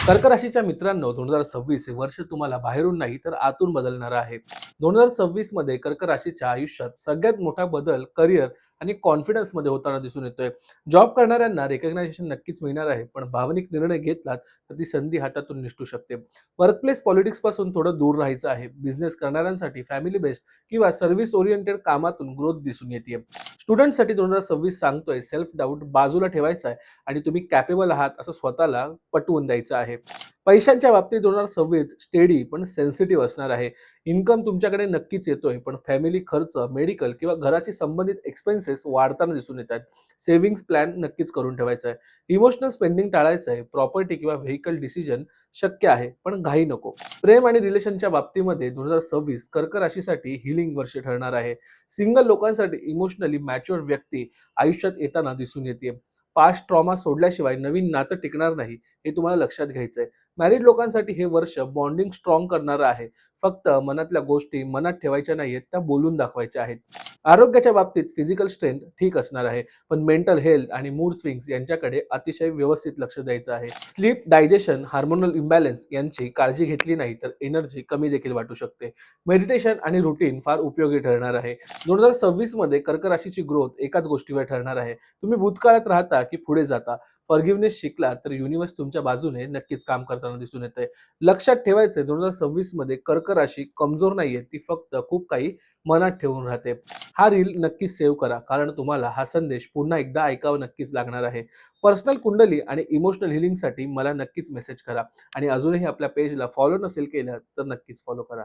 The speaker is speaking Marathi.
कर्क राशीच्या मित्रांनो, 2026 हे वर्ष तुम्हाला बाहेरून नाही तर आतून बदलणारं आहे. 2026 मध्ये कर्क राशीच्या आयुष्यात सगळ्यात मोठा बदल करिअर आणि कॉन्फिडन्समध्ये होताना दिसून येतोय. जॉब करणाऱ्यांना रिकग्नायझेशन नक्कीच मिळणार आहे, पण भावनिक निर्णय घेतलात तर ती संधी हातातून निसटू शकते. वर्कप्लेस पॉलिटिक्स पासून थोडं दूर राहायचं आहे. बिझनेस करणाऱ्यांसाठी फॅमिली बेस्ड किंवा सर्व्हिस ओरिएंटेड कामातून ग्रोथ दिसून येते. स्टुडंटसाठी 2026 सांगतोय सेल्फ डाऊट बाजूला ठेवायचा आहे आणि तुम्ही कॅपेबल आहात असं स्वतःला पटवून द्यायचं आहे. पैशांच्या बाबतीत 2026 स्टेडी पण सेन्सिटिव्ह असणार आहे. इन्कम तुमच्याकडे नक्कीच येतोय, पण फॅमिली खर्च, मेडिकल किंवा घराशी संबंधित एक्सपेन्सेस वाढताना दिसून येतात. सेव्हिंग्ज प्लॅन नक्कीच करून ठेवायचा आहे. इमोशनल स्पेंडिंग टाळायचं आहे. प्रॉपर्टी किंवा व्हेकल डिसिजन शक्य आहे, पण घाई नको. प्रेम आणि रिलेशनच्या बाबतीमध्ये 2026 कर्क राशीसाठी हिलिंग वर्ष ठरणार आहे. सिंगल लोकांसाठी इमोशनली मॅच्युअर व्यक्ती आयुष्यात येताना दिसून येते. पास्ट ट्रॉमा सोडल्याशिवाय नवीन नातं टिकणार नाही, हे तुम्हाला लक्षात घ्यायचंय. मॅरिड लोकांसाठी हे वर्ष बॉन्डिंग स्ट्रॉंग करणारं आहे. फक्त मनातल्या गोष्टी मनात ठेवायच्या नाहीयेत, त्या बोलून दाखवायच्या आहेत. आरोग्याच्या बाबतीत फिजिकल स्ट्रेंथ ठीक असणार आहे, पण मेंटल हेल्थ आणि मूड स्विंग्स यांच्याकडे अतिशय व्यवस्थित लक्ष द्यायचं आहे. स्लीप, डायजेशन, हार्मोनल इम्बॅलन्स यांची काळजी घेतली नाही तर एनर्जी कमी देखील वाटू शकते. मेडिटेशन आणि रुटीन फार उपयोगी ठरणार आहे. 2026 मध्ये कर्क राशीची ग्रोथ एकाच गोष्टीवर ठरणार आहे. तुम्ही भूतकाळात राहता की पुढे जाता. फॉरगिव्हनेस शिकला तर युनिव्हर्स तुमच्या बाजूने नक्कीच काम करताना दिसून येतंय. लक्षात ठेवायचंय, 2026 मध्ये कर्क राशी कमजोर नाहीये, ती फक्त खूप काही मनात ठेवून राहते. हा रील नक्कीच सेव्ह करा, कारण तुम्हाला हा संदेश पुन्हा एकदा ऐकावं नक्कीच लागणार आहे. पर्सनल कुंडली आणि इमोशनल हिलिंगसाठी मला नक्कीच मेसेज करा आणि अजूनही आपल्या पेजला फॉलो नसेल केलं तर नक्कीच फॉलो करा.